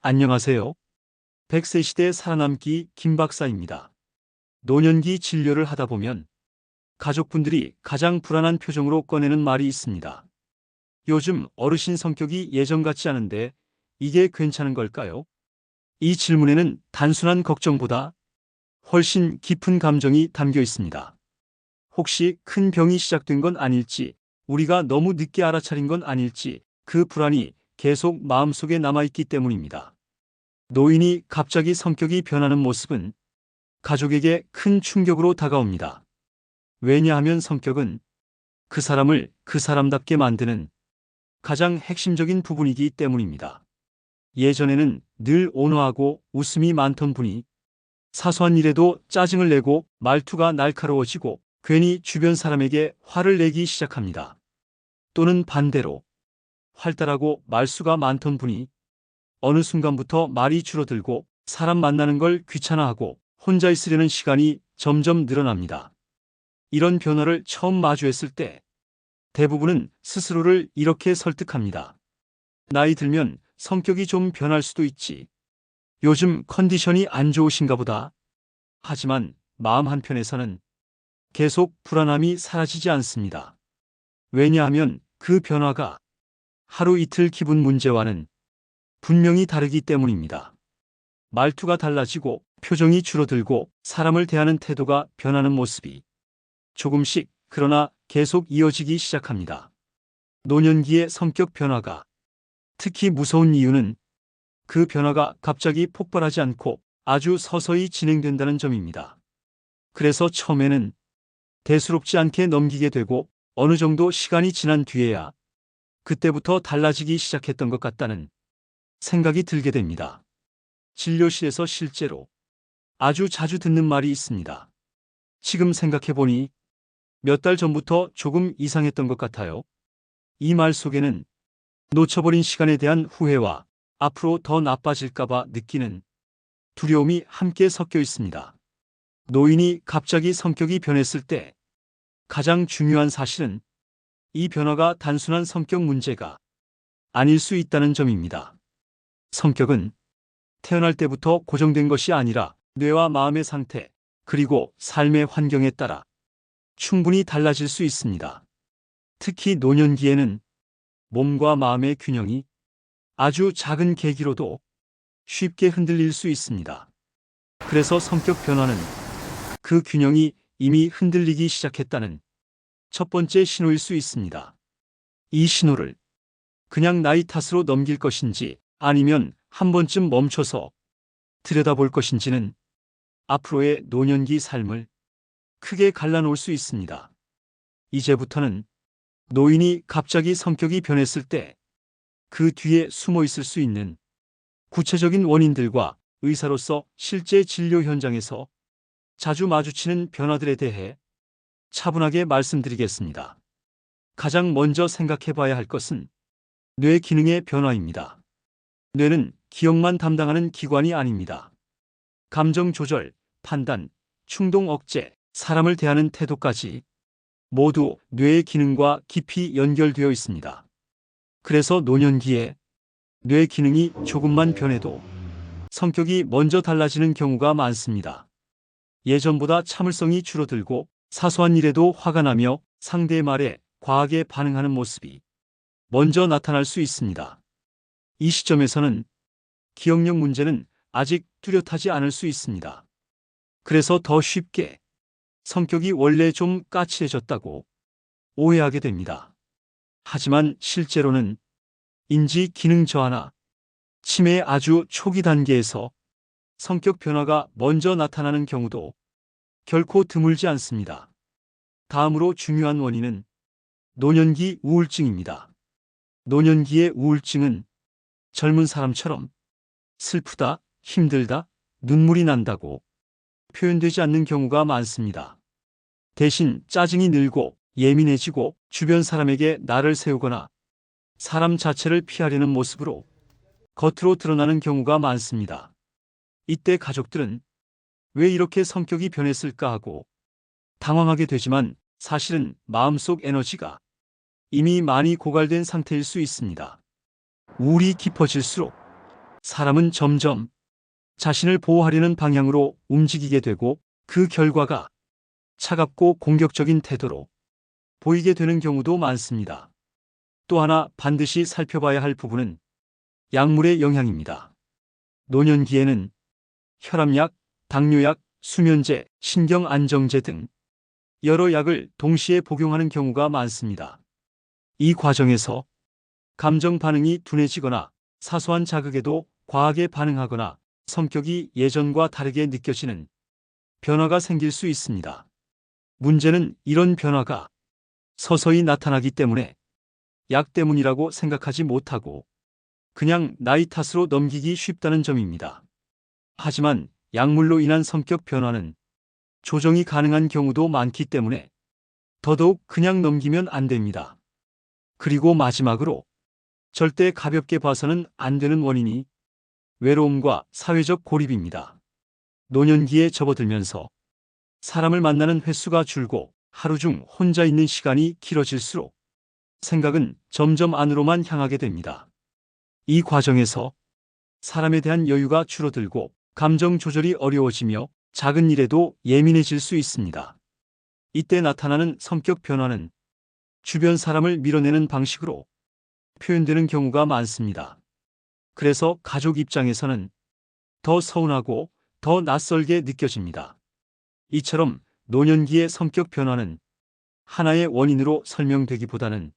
안녕하세요. 100세 시대 살아남기 김 박사입니다. 노년기 진료를 하다 보면 가족분들이 가장 불안한 표정으로 꺼내는 말이 있습니다. 요즘 어르신 성격이 예전 같지 않은데 이게 괜찮은 걸까요? 이 질문에는 단순한 걱정보다 훨씬 깊은 감정이 담겨 있습니다. 혹시 큰 병이 시작된 건 아닐지, 우리가 너무 늦게 알아차린 건 아닐지, 그 불안이 계속 마음속에 남아있기 때문입니다. 노인이 갑자기 성격이 변하는 모습은 가족에게 큰 충격으로 다가옵니다. 왜냐하면 성격은 그 사람을 그 사람답게 만드는 가장 핵심적인 부분이기 때문입니다. 예전에는 늘 온화하고 웃음이 많던 분이 사소한 일에도 짜증을 내고 말투가 날카로워지고 괜히 주변 사람에게 화를 내기 시작합니다. 또는 반대로 활달하고 말수가 많던 분이 어느 순간부터 말이 줄어들고 사람 만나는 걸 귀찮아하고 혼자 있으려는 시간이 점점 늘어납니다. 이런 변화를 처음 마주했을 때 대부분은 스스로를 이렇게 설득합니다. 나이 들면 성격이 좀 변할 수도 있지. 요즘 컨디션이 안 좋으신가 보다. 하지만 마음 한편에서는 계속 불안함이 사라지지 않습니다. 왜냐하면 그 변화가 하루 이틀 기분 문제와는 분명히 다르기 때문입니다. 말투가 달라지고 표정이 줄어들고 사람을 대하는 태도가 변하는 모습이 조금씩 그러나 계속 이어지기 시작합니다. 노년기의 성격 변화가 특히 무서운 이유는 그 변화가 갑자기 폭발하지 않고 아주 서서히 진행된다는 점입니다. 그래서 처음에는 대수롭지 않게 넘기게 되고 어느 정도 시간이 지난 뒤에야 그때부터 달라지기 시작했던 것 같다는 생각이 들게 됩니다. 진료실에서 실제로 아주 자주 듣는 말이 있습니다. 지금 생각해보니 몇 달 전부터 조금 이상했던 것 같아요. 이 말 속에는 놓쳐버린 시간에 대한 후회와 앞으로 더 나빠질까봐 느끼는 두려움이 함께 섞여 있습니다. 노인이 갑자기 성격이 변했을 때 가장 중요한 사실은 이 변화가 단순한 성격 문제가 아닐 수 있다는 점입니다. 성격은 태어날 때부터 고정된 것이 아니라 뇌와 마음의 상태, 그리고 삶의 환경에 따라 충분히 달라질 수 있습니다. 특히 노년기에는 몸과 마음의 균형이 아주 작은 계기로도 쉽게 흔들릴 수 있습니다. 그래서 성격 변화는 그 균형이 이미 흔들리기 시작했다는 첫 번째 신호일 수 있습니다. 이 신호를 그냥 나이 탓으로 넘길 것인지 아니면 한 번쯤 멈춰서 들여다볼 것인지는 앞으로의 노년기 삶을 크게 갈라놓을 수 있습니다. 이제부터는 노인이 갑자기 성격이 변했을 때 그 뒤에 숨어 있을 수 있는 구체적인 원인들과 의사로서 실제 진료 현장에서 자주 마주치는 변화들에 대해 차분하게 말씀드리겠습니다. 가장 먼저 생각해 봐야 할 것은 뇌 기능의 변화입니다. 뇌는 기억만 담당하는 기관이 아닙니다. 감정 조절, 판단, 충동 억제, 사람을 대하는 태도까지 모두 뇌의 기능과 깊이 연결되어 있습니다. 그래서 노년기에 뇌 기능이 조금만 변해도 성격이 먼저 달라지는 경우가 많습니다. 예전보다 참을성이 줄어들고 사소한 일에도 화가 나며 상대의 말에 과하게 반응하는 모습이 먼저 나타날 수 있습니다. 이 시점에서는 기억력 문제는 아직 뚜렷하지 않을 수 있습니다. 그래서 더 쉽게 성격이 원래 좀 까칠해졌다고 오해하게 됩니다. 하지만 실제로는 인지 기능 저하나 치매의 아주 초기 단계에서 성격 변화가 먼저 나타나는 경우도 결코 드물지 않습니다. 다음으로 중요한 원인은 노년기 우울증입니다. 노년기의 우울증은 젊은 사람처럼 슬프다, 힘들다, 눈물이 난다고 표현되지 않는 경우가 많습니다. 대신 짜증이 늘고 예민해지고 주변 사람에게 날을 세우거나 사람 자체를 피하려는 모습으로 겉으로 드러나는 경우가 많습니다. 이때 가족들은 왜 이렇게 성격이 변했을까 하고 당황하게 되지만 사실은 마음속 에너지가 이미 많이 고갈된 상태일 수 있습니다. 우울이 깊어질수록 사람은 점점 자신을 보호하려는 방향으로 움직이게 되고 그 결과가 차갑고 공격적인 태도로 보이게 되는 경우도 많습니다. 또 하나 반드시 살펴봐야 할 부분은 약물의 영향입니다. 노년기에는 혈압약, 당뇨약, 수면제, 신경안정제 등 여러 약을 동시에 복용하는 경우가 많습니다. 이 과정에서 감정 반응이 둔해지거나 사소한 자극에도 과하게 반응하거나 성격이 예전과 다르게 느껴지는 변화가 생길 수 있습니다. 문제는 이런 변화가 서서히 나타나기 때문에 약 때문이라고 생각하지 못하고 그냥 나이 탓으로 넘기기 쉽다는 점입니다. 하지만 약물로 인한 성격 변화는 조정이 가능한 경우도 많기 때문에 더더욱 그냥 넘기면 안 됩니다. 그리고 마지막으로 절대 가볍게 봐서는 안 되는 원인이 외로움과 사회적 고립입니다. 노년기에 접어들면서 사람을 만나는 횟수가 줄고 하루 중 혼자 있는 시간이 길어질수록 생각은 점점 안으로만 향하게 됩니다. 이 과정에서 사람에 대한 여유가 줄어들고 감정 조절이 어려워지며 작은 일에도 예민해질 수 있습니다. 이때 나타나는 성격 변화는 주변 사람을 밀어내는 방식으로 표현되는 경우가 많습니다. 그래서 가족 입장에서는 더 서운하고 더 낯설게 느껴집니다. 이처럼 노년기의 성격 변화는 하나의 원인으로 설명되기보다는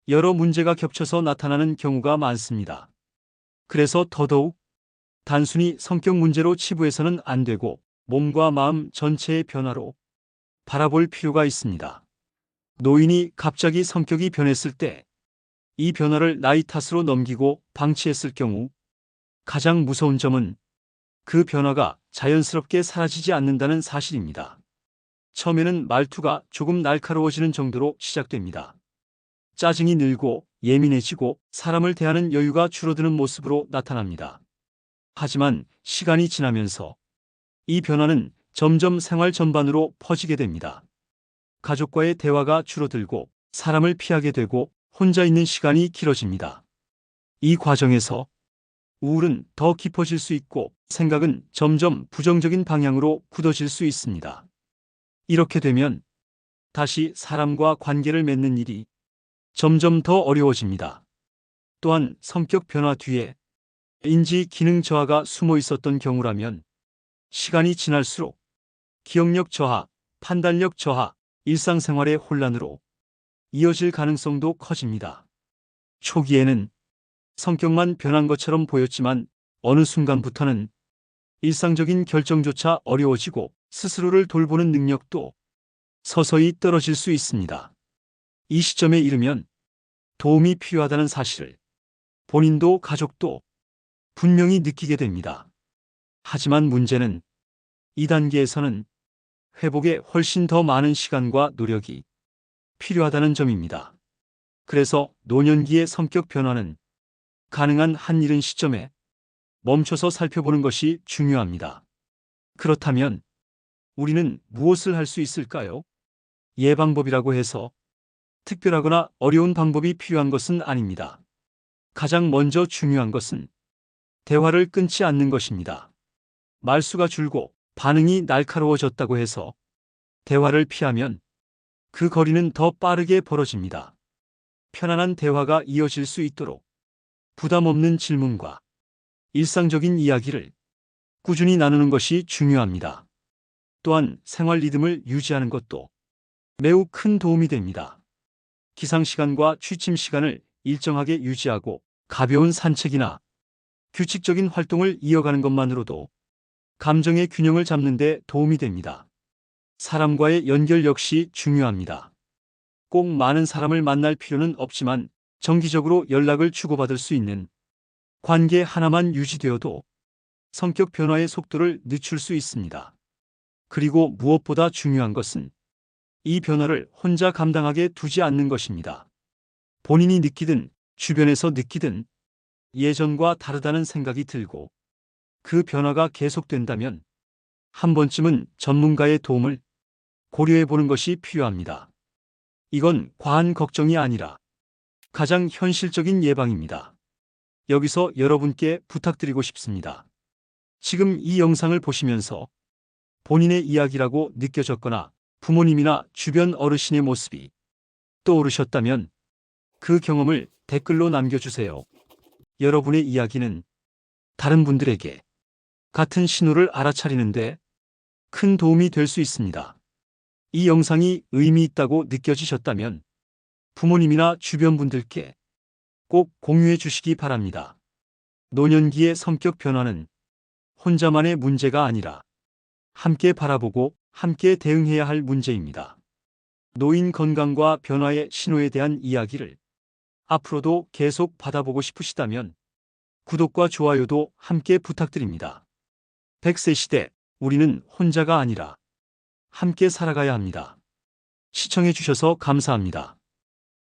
여러 문제가 겹쳐서 나타나는 경우가 많습니다. 그래서 더더욱 단순히 성격 문제로 치부해서는 안 되고 몸과 마음 전체의 변화로 바라볼 필요가 있습니다. 노인이 갑자기 성격이 변했을 때 이 변화를 나이 탓으로 넘기고 방치했을 경우 가장 무서운 점은 그 변화가 자연스럽게 사라지지 않는다는 사실입니다. 처음에는 말투가 조금 날카로워지는 정도로 시작됩니다. 짜증이 늘고 예민해지고 사람을 대하는 여유가 줄어드는 모습으로 나타납니다. 하지만 시간이 지나면서 이 변화는 점점 생활 전반으로 퍼지게 됩니다. 가족과의 대화가 줄어들고 사람을 피하게 되고 혼자 있는 시간이 길어집니다. 이 과정에서 우울은 더 깊어질 수 있고 생각은 점점 부정적인 방향으로 굳어질 수 있습니다. 이렇게 되면 다시 사람과 관계를 맺는 일이 점점 더 어려워집니다. 또한 성격 변화 뒤에 인지 기능 저하가 숨어 있었던 경우라면 시간이 지날수록 기억력 저하, 판단력 저하, 일상생활의 혼란으로 이어질 가능성도 커집니다. 초기에는 성격만 변한 것처럼 보였지만 어느 순간부터는 일상적인 결정조차 어려워지고 스스로를 돌보는 능력도 서서히 떨어질 수 있습니다. 이 시점에 이르면 도움이 필요하다는 사실을 본인도 가족도 분명히 느끼게 됩니다. 하지만 문제는 이 단계에서는 회복에 훨씬 더 많은 시간과 노력이 필요하다는 점입니다. 그래서 노년기의 성격 변화는 가능한 한 이른 시점에 멈춰서 살펴보는 것이 중요합니다. 그렇다면 우리는 무엇을 할 수 있을까요? 예방법이라고 해서 특별하거나 어려운 방법이 필요한 것은 아닙니다. 가장 먼저 중요한 것은 대화를 끊지 않는 것입니다. 말수가 줄고 반응이 날카로워졌다고 해서 대화를 피하면 그 거리는 더 빠르게 벌어집니다. 편안한 대화가 이어질 수 있도록 부담 없는 질문과 일상적인 이야기를 꾸준히 나누는 것이 중요합니다. 또한 생활 리듬을 유지하는 것도 매우 큰 도움이 됩니다. 기상시간과 취침시간을 일정하게 유지하고 가벼운 산책이나 규칙적인 활동을 이어가는 것만으로도 감정의 균형을 잡는 데 도움이 됩니다. 사람과의 연결 역시 중요합니다. 꼭 많은 사람을 만날 필요는 없지만 정기적으로 연락을 주고받을 수 있는 관계 하나만 유지되어도 성격 변화의 속도를 늦출 수 있습니다. 그리고 무엇보다 중요한 것은 이 변화를 혼자 감당하게 두지 않는 것입니다. 본인이 느끼든 주변에서 느끼든 예전과 다르다는 생각이 들고 그 변화가 계속된다면 한 번쯤은 전문가의 도움을 고려해 보는 것이 필요합니다. 이건 과한 걱정이 아니라 가장 현실적인 예방입니다. 여기서 여러분께 부탁드리고 싶습니다. 지금 이 영상을 보시면서 본인의 이야기라고 느껴졌거나 부모님이나 주변 어르신의 모습이 떠오르셨다면 그 경험을 댓글로 남겨주세요. 여러분의 이야기는 다른 분들에게 같은 신호를 알아차리는데 큰 도움이 될 수 있습니다. 이 영상이 의미 있다고 느껴지셨다면 부모님이나 주변 분들께 꼭 공유해 주시기 바랍니다. 노년기의 성격 변화는 혼자만의 문제가 아니라 함께 바라보고 함께 대응해야 할 문제입니다. 노인 건강과 변화의 신호에 대한 이야기를 앞으로도 계속 받아보고 싶으시다면 구독과 좋아요도 함께 부탁드립니다. 100세 시대, 우리는 혼자가 아니라 함께 살아가야 합니다. 시청해 주셔서 감사합니다.